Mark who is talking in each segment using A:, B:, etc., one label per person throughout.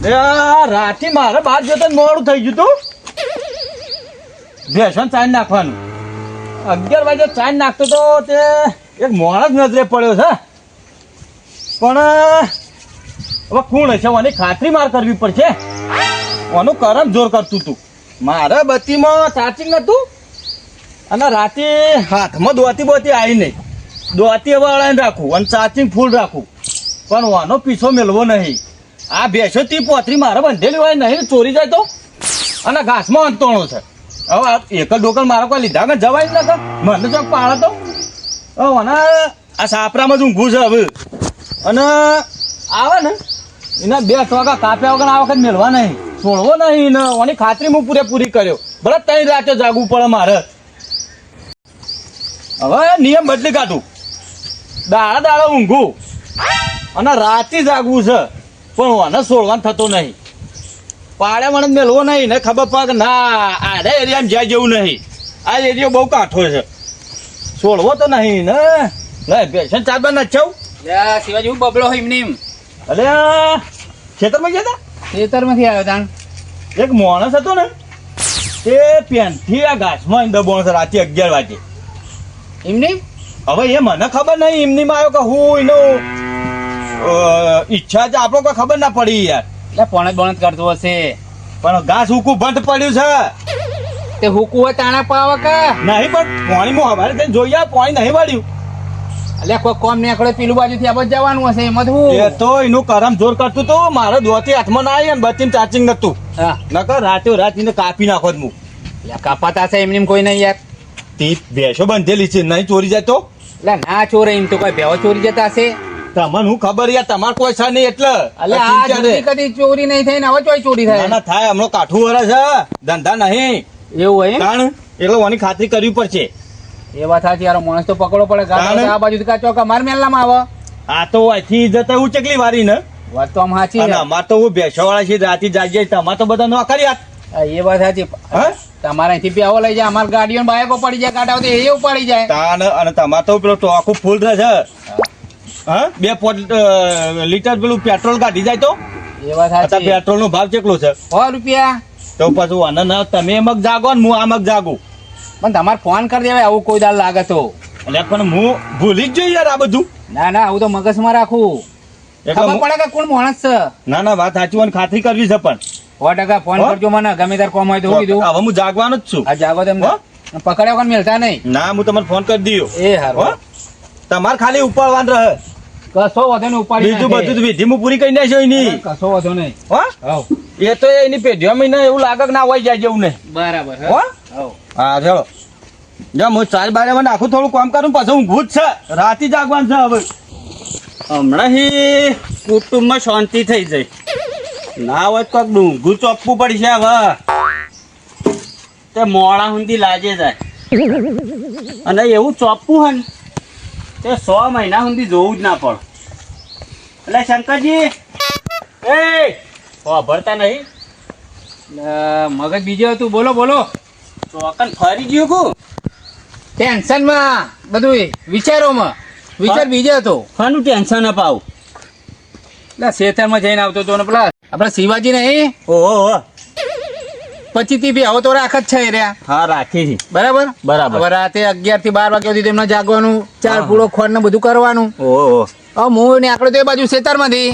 A: રાતે મારે બહાર જતો મોડું થઈ ગયું તું. ભેસણ ચાઈ નાખવાનું 11 વાગે ચાઈ નાખતો તો તે એક મોણ જ નજરે પડ્યો છે. પણ હવે કોણ હશે આની ખાતરી માર કરવી પડશે. આનું કરમ જોર કરતું તું. મારે બત્તીમાં ચાર્જિંગ નતું અને રાતે હાથમાં દોતી બોતી આવી નહીં. દોતી હવે અડાઈને રાખું અને ચાર્જિંગ ફૂલ રાખું પણ વાનો પીછો મેળવો નહીં. આ ભેંસો તી પોતરી મારે બંધેલી હોય નહીં ચોરી જાય તો. અને ઘાસમાં અંતોણો છે. હવે એક જ ડોકલ મારે કોઈ લીધા કે જવાય જ નતા. મને ચોક પાડે તો હવે આ સાપરામાં જ ઊંઘું છે હવે. અને આવે ને એના 2 ટોકા કાપ્યા વગર આ વખત મેળવા નહીં, છોડવો નહીં ને. ઓની ખાતરી હું પૂરેપૂરી કર્યો. ભલે 3 રાતે જાગવું પડે મારે. હવે નિયમ બદલી કાઢું. દાડા ઊંઘું અને રાતે જાગવું છે પણ ઓને છોડવાનું થતો નહીં. પાડે મને મેળવો નહીં ને ખબર પડે કે ના આ એરિયામાં જાય જેવું નહીં. આ એરિયો બહુ કાઠો છે, છોડવો તો નહીં ને. લે બેસન ચાર ના છવ
B: શિવાજી હું બબલો હોય એમની.
A: અલે ખેતરમાં ગયા હતા.
B: ખેતરમાંથી આવ્યો તાણ.
A: એક માણસ હતો ને તે પેનથી આ ઘાસમાં દબોણ છે રાતે 11 વાગે.
B: એમની
A: હવે એ મને ખબર નહીં એમની માં આવ્યો કે હું એનો ઈચ્છા છે આપણો કોઈ ખબર ના પડી યાર.
B: એટલે પોણત કરતો હશે
A: પણ ઘાસ હુકું ભંટ પડ્યું છે.
B: તે હુકું હોય તાણા પાવા કા
A: નહીં પણ પાણીમાં હવારે થઈને જોઈએ પાણી નહીં વાળ્યું.
B: એટલે કોઈ કોમ નીકળે પેલું બાજુથી આ બધું જવાનું હશે એમાં તો
A: એ તો એનું કરમ જોર કરતું તો મારે દોતી હાથમાં ના આવી અને બત્તી ચાર્જિંગ નતું.
B: હા
A: નકર રાતે કાપી નાખો જ હું.
B: એટલે કાપાતા હશે એમની કોઈ નહીં યાર.
A: તે ભેંસો બંધેલી છે નહીં ચોરી જાય તો.
B: એટલે ના ચોરે એમ તો કોઈ ભેવો ચોરી જતા હશે.
A: તમને હું ખબર યાર તમારે કોઈ છે નહીં એટલે.
B: એટલે આ જુદી કદી ચોરી નહીં થઈ ને હવે ચોય ચોરી થાય.
A: ના થાય હમણાં કાઠું વરે છે ધંધા નહીં
B: એવું હોય
A: કારણ એટલે ઓની ખાતરી કરવી પડશે.
B: એ વાત સાચી યાર માણસ તો પકડો પડે. ગાડી આ બાજુ કા ચોક અમાર મેલનામાં આવે.
A: આ તો અહીંથી જતા હું ચકલી વારી ને
B: વાત તો આમ સાચી.
A: અને અમાર તો હું ભેંસો વાળા છે રાતે જાગીએ તમારે તો બધા નોકરી હાથ.
B: એ વાત સાચી. તમારે અહીંથી બેહો લઈ જાય અમાર ગાડીઓ બાયકો પડી જાય ગાડા તો એ ઉપાડી જાય.
A: તાન અને તમારે તો પેલો ટોકું ફૂલ રહે છે. હા 2 લીટર પેલું પેટ્રોલ કાઢી જાય તો.
B: એ વાત સાચી.
A: પેટ્રોલ નો ભાવ કેટલો છે?
B: 100 રૂપિયા.
A: તો પછી આને ના તમે મગ જાગો ને હું આ મગ જાગું.
B: પણ તમારે ફોન કરી દેવાય આવું કોઈ દાળ લાગે તો.
A: એટલે પણ હું ભૂલી જ જોઈએ યાર આ બધું.
B: ના ના આવું તો મગજમાં રાખું. ખબર પડે કે કોણ માણસ છે.
A: ના ના વાત સાચી હોય ખાતરી કરવી છે પણ
B: 100% ફોન કરજો મને ગમે તાર કોમ હોય તો કીધું.
A: હવે હું જાગવાનો જ છું.
B: આ જાગો તેમ પકડ્યા વગર મેલતા નહીં.
A: ના હું તમને ફોન કરી દઉં.
B: એ હારું
A: તમારે ખાલી ઉપાડવાનું રહે.
B: કશો વધુ નહીં ઉપાડી
A: બીજું બધું વિધિ હું પૂરી કરી નાખ્યો એની.
B: કશો વધુ નહીં.
A: હો એ તો એની પેઢીઓમાં ને એવું લાગે કે ના હોય જાય જેવું નહીં.
B: બરાબર
A: હો હા ચલો જો હું 4 બારે માં નાખું થોડું કામ કરું પછી હું ભૂત છે રાતે જાગવાનું છે. હવે હમણાં કુટુંબમાં શાંતિ થઈ જાય. ના હોય તો ડુંગું ચોપવું પડશે. હવે તે મોડા સુધી લાગે જાય અને એવું ચોપવું હોય ને તે 100 મહિના સુધી જોવું જ ના પડે. એટલે શંકરજી એ ભરતા નહીં
B: મગજ બીજું હતું. બોલો બોલો.
A: ચોકન ફરી ગયું કુ
B: ટેન્શનમાં બધું વિચારોમાં વિચાર બીજો હતો.
A: ખાનું ટેન્શન અપાવ.
B: એટલે શેતરમાં જઈને આવતો હતો ને પેલા આપડા શિવાજી નહીં.
A: ઓહો
B: પછી થી બી હવે તો રાખ જ છે રહ્યા.
A: હા રાખી છે.
B: બરાબર
A: બરાબર.
B: હવે રાતે 11 થી 12 વાગ્યા સુધી તેમને જાગવાનું, 4 પૂળો ખોડ ને બધું કરવાનું.
A: ઓહો
B: હવે હું ને આકડો તો એ બાજુ શેતરમાંથી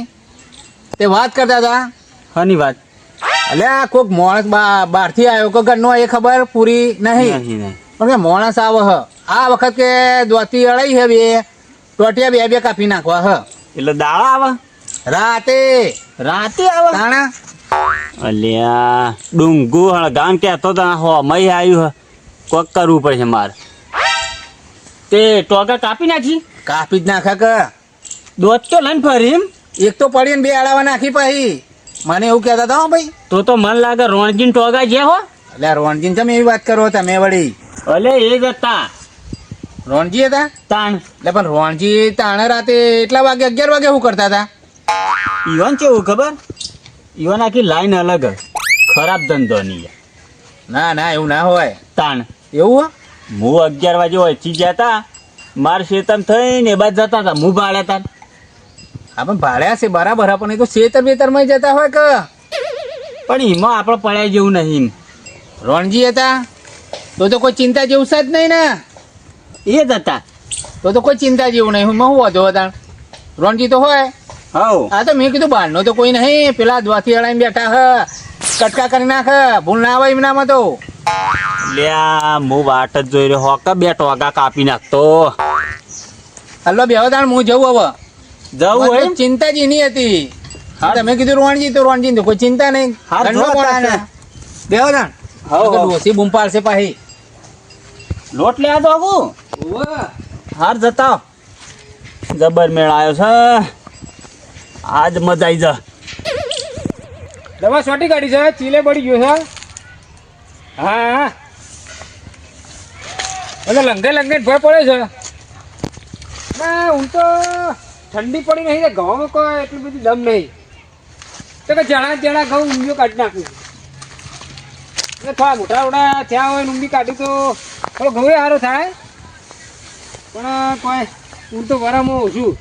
B: તે વાત કરતા હતા.
A: હાની વાત?
B: એટલે આ કોઈક માણસ બહાર થી આવ્યો કે ઘરનો એ ખબર પૂરી નહીં. પણ કે માણસ આવે હ આ વખત કે દોતી અડાઈ હે બે ટોટિયા બે કાપી નાખવા હ.
A: એટલે દાડા આવે
B: રાતે આવે તાણા.
A: અલ્યા ડુંગુ ગામ કેતો તો હો મય આવ્યું હ કોક કરવું પડશે મારે. તે ટોકા કાપી નાખી?
B: કાપી જ નાખા કે
A: દોત તો લઈને ફરી એમ.
B: એક તો પડી ને 2 આડાવા નાખી પછી મને એવું કહેતા હતા. ભાઈ
A: તો મને લાગે રોણજીન ટોગા જે હો.
B: એટલે રોણજી તમે એવી વાત કરો તમે વળી.
A: અલે એ જ હતા
B: રોણજી હતા
A: તાણ.
B: એટલે પણ રોણજી તાણે રાતે એટલા વાગે 11 વાગે શું કરતા હતા?
A: ઈવન કેવું ખબર? ઈવન આખી લાઈન અલગ ખરાબ ધંધો ની.
B: ના ના એવું ના હોય
A: તાણ.
B: એવું
A: હું 11 વાગે વચ્ચી જતા માર શેતમ થઈને એ બાદ જતા હતા. હું ભાડ્યા હતા.
B: હા પણ ભાડ્યા છે બરાબર પણ એ તો શેતર માં જતા હોય કે
A: પણ એમાં આપણે પડાય જેવું નહીં.
B: રોણજી હતા તો કોઈ ચિંતા જેવું છે જ નહીં ને.
A: એ જ હતા.
B: તો કોઈ ચિંતા જેવું નહીં. હું વાંધો હતા રોણજી તો હોય.
A: હવ
B: હા તો મેં કીધું બહારનો તો કોઈ નહીં, પેલા દ્વાથી અડાઈને બેઠા હ, કટકા કરી નાખ, ભૂલ ના આવે એમનામાં તો.
A: લ્યા હું વાટ જ જોઈ રહ્યો હોકા 2 ટોગા કાપી નાખતો.
B: હલો બેહો તાણ હું જવું હવે.
A: જવું
B: મને
A: હોય
B: તો ચિંતા જ એની હતી.
A: હા.
B: તમે કીધું રોણજી તો રોણજી તો કોઈ ચિંતા નહીં.
A: હા,
B: ઘરનો
A: જો
B: માણસ
A: તાને.
B: છે. બેહો તાણ.
A: હવ,
B: તો
A: હવ.
B: ડોસી બૂમ પાડશે પાહી.
A: લોટ લે આ બાબુ. હાર જતા જબર મેળ આવ્યો છે. આજ મજા આવી જા.
C: દવા સોટી કાઢી છે, ચીલે પડી ગયો છે. હા એટલે લંગે લંગે ભય પડે છે. ના હું તો ઠંડી પડી નહીં ને ઘઉંમાં કોઈ એટલી બધી દમ નહીં. તો કે જણા ઘઉં ઊંધિયો કાઢી નાખ્યું. એટલે થોડા મોટા મોટા થયા હોય ને ઊંધી કાઢી તો થોડો ઘઉં સારો થાય. પણ કોઈ હું તો વરામાં ઓછું.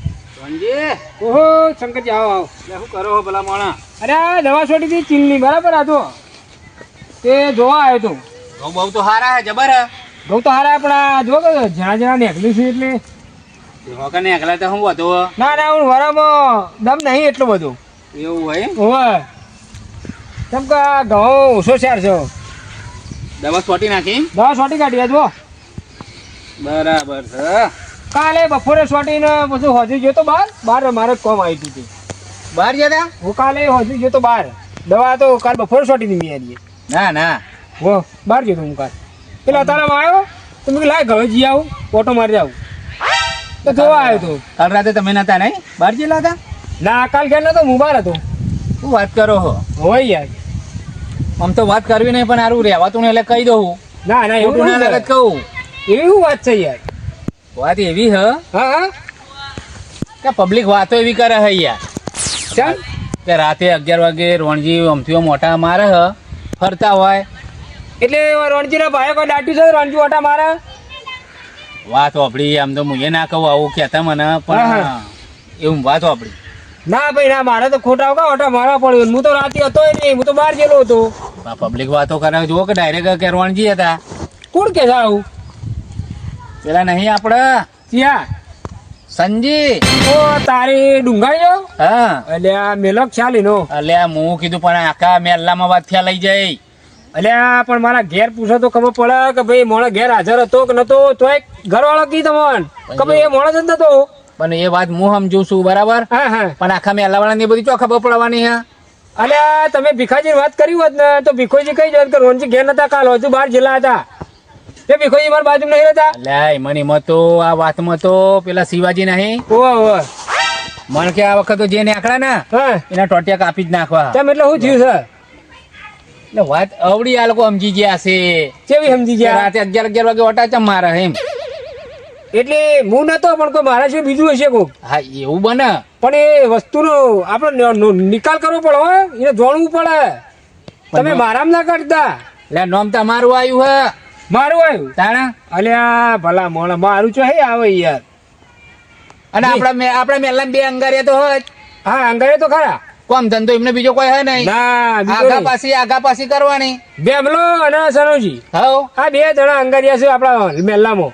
B: રોણજી
C: ઓહો શંકરજી આવો આવો.
B: શું કરો હો ભલા માણા?
C: અરે આ દવા છોટી હતી ચીલની બરાબર આ તો તે જોવા આવ્યો તો.
B: ઘઉં બહુ તો હારા હે, જબર હે.
C: ઘઉં તો હારા પણ આ જો કે જણા નીકળ્યું છે એટલે
B: હોકને એકલા તો હું હતો.
C: ના ના હું વરામાં દમ નહીં એટલો બધો.
B: એવું હોય.
C: ઓવે કેમ કે આ ઘઉં ઓછો શેર છે.
B: દવા છોટી નાખી.
C: દવા છોટી કાઢી જો
B: બરાબર છે.
C: કાલે બપોરે છોટીને પછી હોજી ગયો તો બહાર મારે જ કોમ આવી હતી.
B: બહાર જતા?
C: હું કાલે હોજી ગયો તો બહાર. દવા તો કાલ બપોરે છોટી ની મેં
B: ના ના
C: હો બહાર ગયો તો હું કાલ. પેલા તારામાં આવ્યો તો મેં લાય ઘરે જઈ આવું ઓટો મારી જાઉં તો જોવા આવ્યો તો.
B: કાલ રાતે તમે નતા નહીં? બહાર ગયેલા હતા?
C: ના કાલ ક્યાં નતો હું બહાર હતો.
B: શું વાત કરો હો?
C: હોય યાર.
B: આમ તો વાત કરવી નહીં પણ સારું રહેવાતું નહીં એટલે કહી દઉં.
C: ના ના એવું
B: ખોટું ના
C: ના
B: લાગે તો કહું.
C: એવી શું વાત છે યાર.
B: વાત એવી હ
C: હા હા
B: કે પબ્લિક વાતો એવી કરે હે યાર
C: ચાલ
B: કે રાતે 11 વાગે રોણજી અમથીઓ મોટા મારે હ, ફરતા હોય.
C: એટલે રણજીના ભાઈ કોઈ દાટ્યું છે રણજી ઓટા મારા.
B: વાત વાપરી આમ તો મુએ ના કહું આવું કહેતા મને
C: હા,
B: પણ
C: હા.
B: એવું વાત વાપરી.
C: ના ભાઈ ના મારે તો ખોટા કા ઓટા મારવા પડ્યો. હું તો રાતે હતો નહીં, હું તો બહાર ગયેલો હતો.
B: પબ્લિક વાતો કરે જુઓ કે ડાયરેક્ટ કે રોણજી હતા.
C: કોણ કે છે આવું?
B: પેલા નહીં આપણે
C: ત્યાં
B: સંજી.
C: ઓ તારી ડુંગાઈ જાવ
B: હા
C: એટલે આ મેલક ચાલી નો.
B: અલ્યા હું કીધું પણ આખા મેલ્લામાં વાત થયા લઈ જાય.
C: અલ્યા પણ મારા ઘેર પૂછો તો ખબર પડે કે ભાઈ મોણો ઘેર હાજર હતો કે નતો. તોય ઘરવાળો કી તમને કે ભાઈ એ મોણો જ નતો.
B: પણ એ વાત હું સમજુ છું બરાબર,
C: હા હા
B: પણ આખા મેલ્લાવાળાની બધી ચો ખબર પડવાની હે.
C: અલ્યા તમે ભીખાજી વાત કરી હોત ને તો ભીખોજી કઈ જાય કે રોનજી ઘેર નતા, કાલ હજુ બહાર જિલ્લા હતા. એ ભીખોજી મારા બાજુ નહીં રહેતા.
B: અલ્યા એમાં એમાં તો આ વાતમાં તો પેલા શિવાજી નહીં
C: ઓવા ઓવા
B: મને કે આ વખત તો જે નીકળ્યા ને
C: હા
B: એના ટોટિયા કાપી જ નાખવા.
C: તેમ એટલે શું થયું છે?
B: એટલે વાત અવળી આ લોકો સમજી ગયા છે.
C: કેવી સમજી
B: કે
C: ગયા?
B: રાતે 11 વાગે ઓટા ચમ મારે એમ.
C: એટલે હું નતો પણ કોઈ મારા છે બીજું હશે કોક.
B: હા એવું બને
C: પણ એ વસ્તુનો આપણે નિકાલ કરવો પડે હો, એને જોડવું પડે. તમે મારામાં ના કરતા.
B: એટલે નોમ તમારું આવ્યું હે
C: મારું આવ્યું
B: તાણા.
C: અલ્યા ભલા મોણા મારું છો હે આવે યાર.
B: અને આપણા મેલ્લા બે અંગારિયા તો હોય જ.
C: હા અંગારે તો ખરા.
B: કોમ ધંધો એમને બીજો કોઈ હે નહીં.
C: ના બીજો
B: આગા પાછી કરવાની.
C: બેમલો અને સનોજી
B: હવ
C: આ 2 જણા અંગારિયા છે આપણા મેલ્લામાં.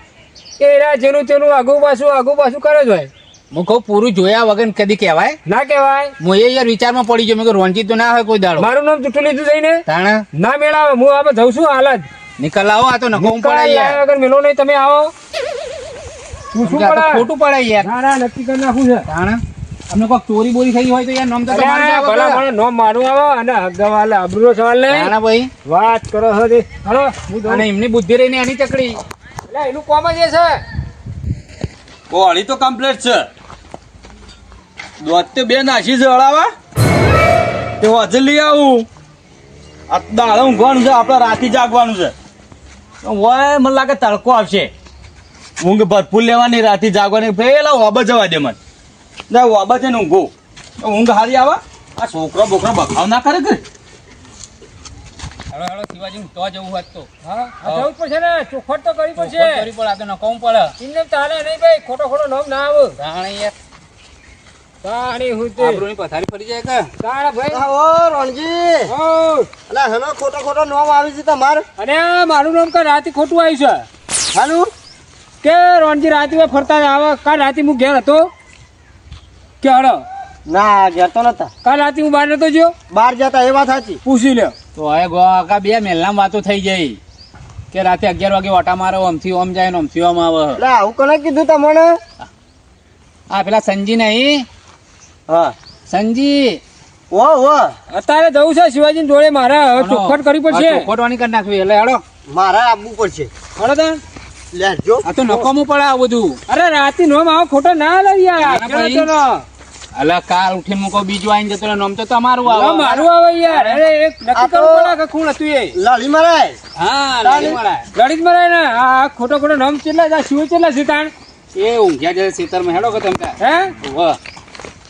C: એ જેનું તેનું આગુ પાછું કરે જ હોય.
B: હું કહું પૂરું જોયા વગર કદી કહેવાય
C: ના કહેવાય.
B: હું એ યાર વિચારમાં પડી ગયો મેં કહ્યું રોણજી તો ના હોય કોઈ દાડો.
C: મારું નામ ચૂંટણી લીધું થઈને
B: તાણા
C: ના મેળાવે. હું હવે જઉં છું હાલ જ.
B: નિકલ આવો આ તો નકો પડે યાર.
C: લાયા વગર મેલો નહીં. તમે આવો શું
B: આ તો
C: પડે?
B: ખોટું પડે યાર.
C: ના ના નક્કી કરી નાખું છે.
B: તાણા અમને કોઈ ચોરી બોરી થઈ હોય તો યાર નામ તો તમારું જ
C: અલ્યા,
B: આવે
C: ભલા
B: કે?
C: માણસ નોમ મારું આવે અને હગાવાલે આબરૂનો સવાલ નહીં.
B: તાણા ભાઈ
C: વાત કરો છો તે. હાલો હું દઉં.
B: અને એમની બુદ્ધિ રહીને એની ચકડી.
C: અલ્યા, એનું કોમ જ એ છે.
A: કોળી તો કમ્પ્લીટ છે. દોત તે 2 નાસી છે હળાવા તે હજુ લઈ આવું. આ દાડો ઊંઘવાનું છે, આપણે રાતે જાગવાનું છે. હોય મને લાગે તડકો આવશે. ઊંઘ ભરપૂર લેવાની, રાતે જાગવાની. પેલા ઓબા જવા દે મને. ના ઓબા છે ને ઊંઘું ઊંઘ હારી આવે. આ છોકરો બોકરો બખાવ ના કરે કે.
B: હેલો હેલો શિવાજી તો જવું હોત તો
C: હા આ જવું જ પડશે ને. ચોખવટ તો કરવી પડશે.
B: ચોરી પડે આ તો નકોમ પડે.
C: એમને ચાલે નહીં ભાઈ. ખોટો નામ ના આવે.
B: તાણે યાર
C: તાણી હું તે
B: આબરૂની પથારી ફરી જાય કે
C: તારા ભાઈ
D: ઓ રણજી
C: ઓ
D: અલા હેનો ખોટો નામ આવી છે તમાર
C: અને મારું નામ કા રાતી ખોટું આવ્યું છે
D: હાલું
C: કે રોનજી રાતી માં ફરતા આવે કાલ રાતી હું ઘેર હતો કે હડો
D: ના ગયા તો નતા
C: કાલ રાતી હું બહાર નતો ગયો
D: બહાર જતા એ વાત સાચી
C: પૂછી લ્યો
B: તો હવે ગોકા બે મેલના વાતો થઈ જાય કે રાતે 11 વાગે ઓટા મારો ઓમથી ઓમ જાય ને ઓમથી ઓમ આવે
D: એટલે આવું કોને કીધું તમને
B: આ પેલા સંજી નહીં
D: હા
B: સંજી
D: ઓ
C: અત્યારે જવું છે શિવાજી જોડે મારે હવે ચોખવટ કરવી પડશે
B: ચોખવટવાની કરી નાખવી એટલે હેડો
D: મારે આવવું પડશે
C: હડો તાણ.
D: લેજો
B: આ તો નકામું પડે આ બધું
C: અરે રાતી નોમ આવો ખોટો ના લઈ યાર
B: ના ભાઈ.
C: ચલો.
B: અલા કાલ ઉઠીને મૂકો બીજું આવીને જતો રહે, નોમ તો તમારું
C: હવે
B: આવે
C: મારું આવે યાર અરે એક નક્કી
D: આ તો-
C: કરવું પડે કે કોણ હતું એ
D: લાલી મરાય
B: હા લાલી મળે
C: લડી જ મરાય ને આ ખોટો ખોટો નામ કેટલા છે શિવ કેટલા છે તાણ
B: એ ઊંઘ્યા છે ખેતરમાં હેડો કે તમે તાર.
C: હે
B: વાહ.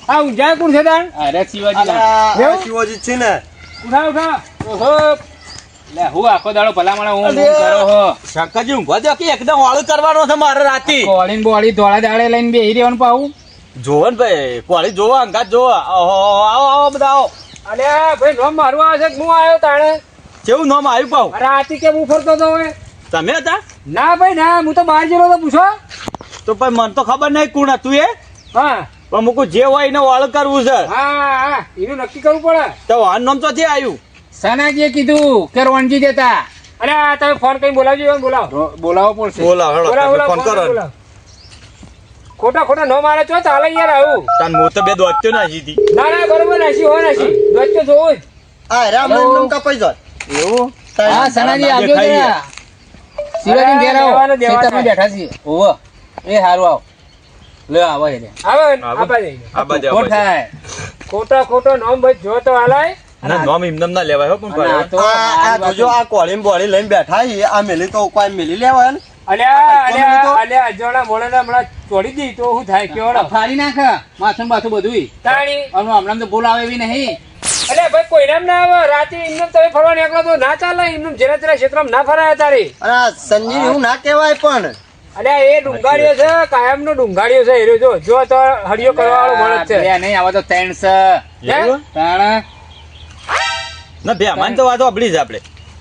C: આ ઊંઝાય કોણ છે તાણ
B: અરે શિવાજી
D: આ શિવજી છે ને
C: ઉઠા ઉઠા
B: ઓહો લે હું આખો દાડો ભલામણ હું કરો હો
A: શંકરજી ઊંઘવા દો કે એકદમ વાળું કરવાનો છે મારે રાતી
B: કોળીને બોળી ધોળા દાડે લઈને બેહી રહેવાનું પાવું
A: જોવો ને ભાઈ કોળી જોવો અંગાત જોવો આવો બધા આવો
C: અલે ભાઈ નોમ મારું આવે છે કે હું આવ્યો તાણે
A: કેવું નામ આવ્યું પાવ
C: રાતી કે હું ફરતો હતો હવે
A: તમે હતા
C: ના ભાઈ ના હું તો બહાર ગયેલો તો પૂછો
A: તો પણ મને તો ખબર નહીં કોણ હતું એ
C: હા
A: પણ મૂકું જે હોય એને વાળ કરવું છે
C: હા હા એનું નક્કી કરવું પડે
A: તો આ નામ તો જે આવ્યું
B: સનાજીએ કીધું કે રોણજી જતા
C: અરે આ તમે ફોન કરીને બોલાવજો એમ બોલાવો
B: બોલાવો પડશે
A: બોલાવો હેડો,
C: બોલાવો
A: તમે ફોન કરો
C: બોલાવો ખોટા ખોટા નો મારે ચો ચાલે યાર આવું
A: તાન હું તો બે દોત્યો ના જીધી
C: ના ના બરોબર નાસી હો નાસી દોસ્તો જોવું જ
D: આ રામ નામ કપાઈ જાય
A: એવું
B: હા સનાજી
A: તારા
B: આવજો
A: ખાઈએ.
B: જરા શિવાજી ઘેર આવો
C: દેવાના, દેવાના.
B: ખેતરમાં બેઠા છીએ ઓવો એ હારું આવો લે આવો એટલે
C: આવે આપા જઈએ
A: આ બાજુ
B: ખોટ થાય
C: ખોટા ખોટો નામ ભાઈ જો તો હાલાય
A: ના નામ એમને ના લેવાય હો પણ
B: અને આ
A: ભાઈ.
B: તો
D: આ જોજો આ કોળી બોળી લઈને બેઠા છે આ મેલી તો કોઈ મેલી લેવાય ને
C: અલ્યા અજોડા મોડા હમણાં છોડી દી તો શું થાય
B: આ
C: કેવડો
B: ફાડી નાખ માથું બાથું બધું
C: તાણી
B: હમણાં તો બોલાવે એવી નહીં
C: અલ્યા ભાઈ કોઈ નામ ના આવે રાતે એમને તમે ફરવા નીકળો તો ના ચાલે એમને જેના તેના ક્ષેત્રમાં ના ફરાય તારી
D: અને આ સંજીવ એવું ના કહેવાય પણ
C: અલ્યા એ ડુંગાળીઓ છે કાયમ નો ડુંગાળીઓ છે એરો જો તો હળિયો કરવા વાળો માણસ છે
B: બે નહીં આવા તો ત્રણ છે
A: એવું?
B: તાણા
A: ના બે અમારી તો વાતો આપડી જ આપણે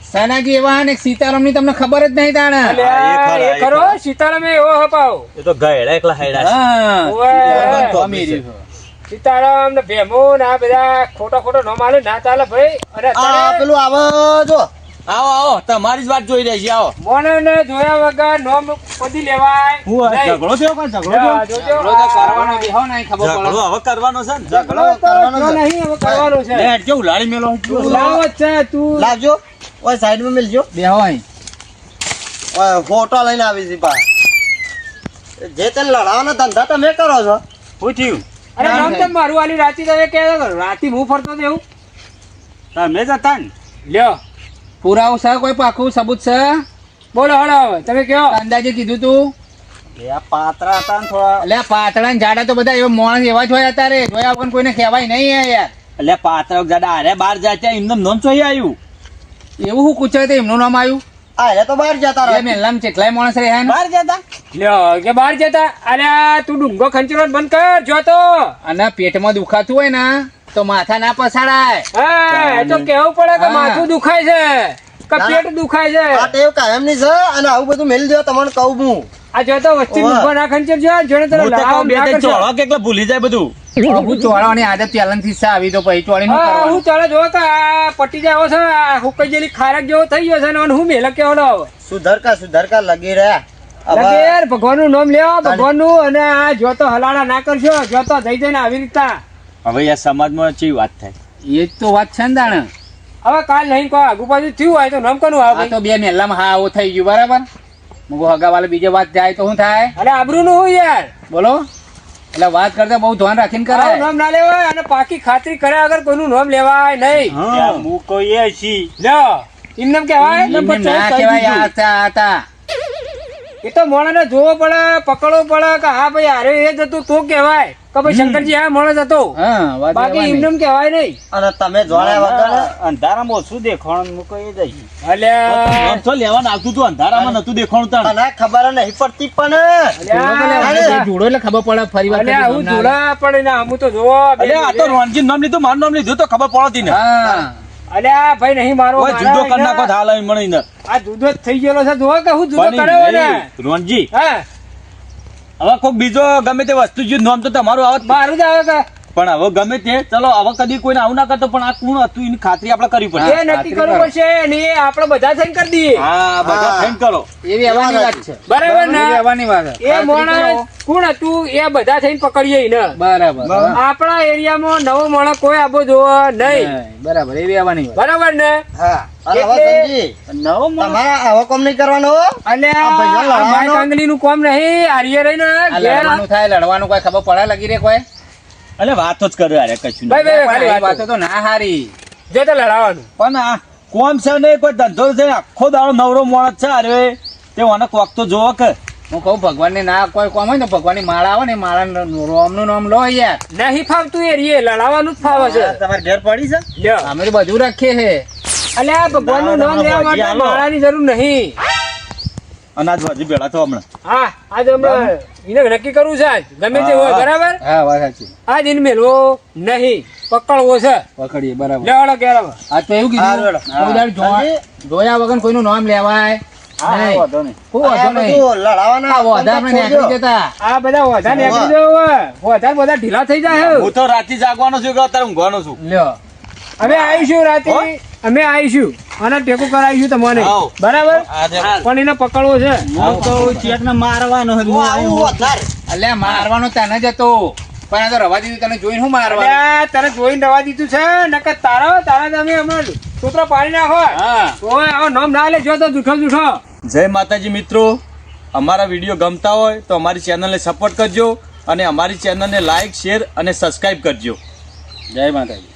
B: સનાજી એવા ને સીતારામ ની તમને ખબર જ નહીં તાણા
C: અલ્યા,
A: એ
C: એ
A: ખરો,
C: ખરો સીતારામ એવો હપાવ
A: એ તો ગયડા એકલા હાયડા છે.
B: હા
C: ઓવે.
B: તો અમીરી છે.
C: સીતારામ ને ભેમો ને આ બધા ખોટો નો માલે ના ચાલે ભાઈ અને
D: આ
C: અત્યારે
D: પેલું આવે જો
A: આવો આવો તમારી જ વાત જોઈ રહી છે આવો
C: મોને ને જોયા વગર નોમ પદી લેવાય
A: હું
C: નહીં.
A: ઝઘડો થયો કાં ઝઘડો
C: જા,
A: થયો
C: જોજો.
B: ઝઘડો તો કરવાનો બી હો નહીં ખબર પડે
A: ઝઘડો હવે કરવાનો છે ને
C: ઝઘડો તો
D: કરવાનો
C: જો
D: છે.
C: નહીં હવે કરવાનો છે
A: લે, કેવું લાડી મેલો
C: તું લાવ જ છે તું
D: લાવજો ઓય સાઈડમાં મેલજો
B: બે હોય
D: ઓય ફોટો લઈને આવી છે પા જે તે લડાવાના ધંધા તમે કરો છો
A: શું થયું
C: અરે નામ તો મારું આલી રાતી તમે કે રાતી હું ફરતો તો એવું
A: તમે જ હતા ને
C: લ્યો
B: પુરાવો છે કોઈ પાકું સબૂત છે
C: બોલો હળો હવે તમે કયો
B: અંદાજે કીધું તું
A: એ આ પાતરા હતા ને થોડા
B: એટલે આ પાતળા ને જાડા તો બધા એવા માણસ એવા જ હોય અત્યારે જોયા વગર કોઈને કહેવાય નહીં હે યાર
A: એટલે પાતરા જાડા અરે બાર જાય ત્યાં એમને નોમ ચોઈ આવ્યું
B: એવું શું પૂછે તો એમનું નામ આવ્યું
D: આ એ તો બહાર જતા
B: એ
D: રહે
B: મેલામ કેટલાય માણસ રહ્યા ને
A: બાર જતા
C: લ્યો કે બહાર જતા અલ્યા તું ડુંગો ખંચરો બંધ કર જો તો
B: અને પેટમાં દુખાતું હોય ને તો માથા ના પસાડાય
C: હા એ તો કેવું પડે કે
B: હા.
C: માથું દુખાય છે કે
D: ના.
C: પેટ દુખાય
D: આ
C: છે
D: ટેવ કાયમની છે અને આવું બધું મેલી દો તમને કહું હું
C: આ જો તો વસ્તી
D: ઓવે.
C: ડુંગો ના ખંચર જો જોને તને
A: હું તો
C: લાવ
A: કહું બે
C: ના
A: ત્રણ
C: કરજો.
A: ચોળો કે એટલે ભૂલી જાય બધું
B: હું ચોળવાની આદત પહેલાથી છે આવી તો પછી ચોળી નું
C: હા
B: કરવાનું.
C: હું ચાલે જો કે આ પટ્ટી જાય છે આ હુકાઈ જેલી ખારક જેવો થઈ ગયો છે ને અને હું મેલક કેવડો
D: સુધરકા લગી રહ્યા હવે
C: લગે યાર ભગવાનનું નામ લેવા ભગવાનનું અને આ જો તો હલાડા ના કરશો જો તો જઈ જઈને આવી રીતના
A: હવે આ સમાજમાં ચી વાત થાય
B: એ જ તો વાત છે ને તાણે
C: હવે કાલ નહીં કોઈ આગુ પાછું થયું હોય તો નામ કોનું
B: આ
C: આવે
B: તો બે મેલામાં હા આવું થઈ ગયું બરાબર મુકો હગાવાલે બીજે વાત જાય તો શું થાય
C: અરે આબરૂ નું હું યાર
B: બોલો એટલે વાત કરતા બહુ ધ્યાન રાખીને
C: આવું
B: કરાય
C: નામ ના લેવાય અને પાકી ખાતરી કર્યા વગર કોઈનું નામ લેવાય નહીં
A: હું કોઈ એ છી
C: લ્યો એમ નામ કહેવાય
B: એમને ના કહેવાય આ હતા.
C: એ તો મોણાને જોવો પડે, પકડવો પડે કે હા ભાઈ અરે એ જ હતું તો કહેવાય કે ભાઈ શંકરજી આ માણસ હતો.
B: હા વાત
C: બાકી
B: રહેવાની.
C: એમને એમ કહેવાય નહીં.
D: અને તમે જોડ્યા વગર
A: અંધારામાં ઓછું દેખાણ મૂકો એ જઈ
C: અલ્યા
A: આમ તો લેવાનું આવતું હતું, અંધારામાં નતું દેખાણું તાણ.
D: મને ખબર નહીં પડતી પણ
C: અલ્યા,
B: જોડો એટલે ખબર પડે ફરી વાર
C: અલ્યા,
B: કદી
C: હું
B: નામ ના
C: જોડા પડે ને આમ તો જોવો બે
A: અલ્યા, આ તો રોનજી નામ લીધું, મારું નામ લીધું તો ખબર પડતી ને.
B: હા
C: અલ્યા ભાઈ નહીં મારો
A: ઓય જુદો કરી નાખો હાલ આવી મને એને.
C: આ જુદો જ થઈ ગયેલો છે જોવો કે હું જુદો
A: બની
C: કર્યો ને
A: નહીં. રોનજી
C: હા
A: હવે કોઈ બીજો ગમે તે વસ્તુ જો નામ તો તમારું આવત,
C: મારું જ આવે કે
A: પણ હવે ગમે તે ચલો હવે કદી કોઈને આવું ના કરતો, પણ આ કોણ હતું એની ખાતરી આપણે કરવી પડે.
C: એ નક્કી કરવું પડશે અને એ આપણે બધા થઈને કરી દઈએ.
A: હા બધા
D: હા.
A: થઈને કરો.
B: એવી આવવાની વાત છે.
C: બરાબર ને?
B: એવી આવવાની વાત છે.
C: એ માણસ કોણ હતું એ બધા થઈને પકડીએ ને.
B: બરાબર હા.
C: આપણા એરિયામાં નવો માણસ કોઈ આબો જોવો નહીં.
B: બરાબર એવી આવવાની વાત.
C: બરાબર ને?
D: હા અને હવે
C: એટલે-
D: સમજી
A: નવો માણસ.
D: તમારે આવો કોમ નહીં કરવાનો હો.
C: અલ્યા,
D: આ ભાઈઓ
C: આ
D: લડવાનો?
C: ભાઈ કાંગલીનું કોમ નહીં આર્ય રહીને
B: આ
C: ઘેર
B: લડવાનું થાય લડવાનું કોઈ ખબર પડે લગી રે કોઈ
A: અલે વાતો જ કરે અરે કશું
C: ભાઈ,
A: નહીં.
C: ભાઈ,
B: ખાલી વાતો તો ના હારી.
C: જો તો લડાવાનું.
A: પણ આ કોમ છે નહીં, કોઈ ધંધો છે નહીં, આખો દાડો નવરો માણસ છે અરે તે મને કોક તો જોવો કે
B: હું કહું ભગવાન ની ના કોઈ કોમ હોય ને ભગવાન ની માળા આવે ને માળા રોમ નું નામ લો યાર.
C: નહીં ફાવતું એ રીએ લડાવાનું જ ફાવે છે.
A: તમારે ઘેર પડી છે
C: લ્યો.
B: અમે તો બધું રાખીએ છે.
C: અલ્યા ભગવાનનું નામ લેવા
A: ભાજી
C: માટે
A: હાલો.
C: માળાની જરૂર નહીં.
A: અનાજ ભાજી ભેળા તો હમણાં
C: હા આજ હમણાં એને નક્કી કરવું છે આજ. ગમે તે હોય
A: હા.
C: બરાબર
B: હા વાત સાચી.
C: આજ એને મેળવો નહીં પકડવો છે.
B: પકડીએ બરાબર.
C: લેવાડો ઘેર.
B: આ તો એવું
D: હા,
B: કીધું
D: રેડો.
B: કોઈ દાડો જોયા વગર કોઈનું નામ લેવાય નહીં.
A: વાંધો નહીં.
B: કોઈ
D: આ
B: વાંધો નહીં.
D: બધું લડાવાના
B: આ વધારે આપણે
D: છોડજો.
B: નીકળી જતા.
C: આ બધા વધારે નીકળી જવો વધારે બધા ઢીલા થઈ જાય.
A: હું તો રાતે જાગવાનો છું કે અત્યારે ઊંઘવાનો છું.
B: લ્યો
C: અમે આવીશું રાતે
A: હો?
C: અમે આવીશું અને ટેકો કરાવીશું તમને
A: આવો.
C: બરાબર
A: આજે
C: પણ એને પકડવો છે.
A: હું તો ચેકને મારવાનો
D: હું આવું વધારે.
B: અલ્યા મારવાનો તને જ હતો પણ આ તો રવા દીધું તને જોઈને હું મારવાનું.
C: અલ્યા, તને જોઈને રવા દીધું છે નકર તારા તમે હમણાં સૂત્ર પાડી નાખો.
B: હા
C: ઓય આવો નામ ના લે જો તો જૂઠો જૂઠો.
A: જય માતાજી મિત્રો, અમારા વિડીયો ગમતા હોય તો અમારી ચેનલને સપોર્ટ કરજો અને અમારી ચેનલને લાઈક શેર અને સબસ્ક્રાઇબ કરજો.
B: જય માતાજી.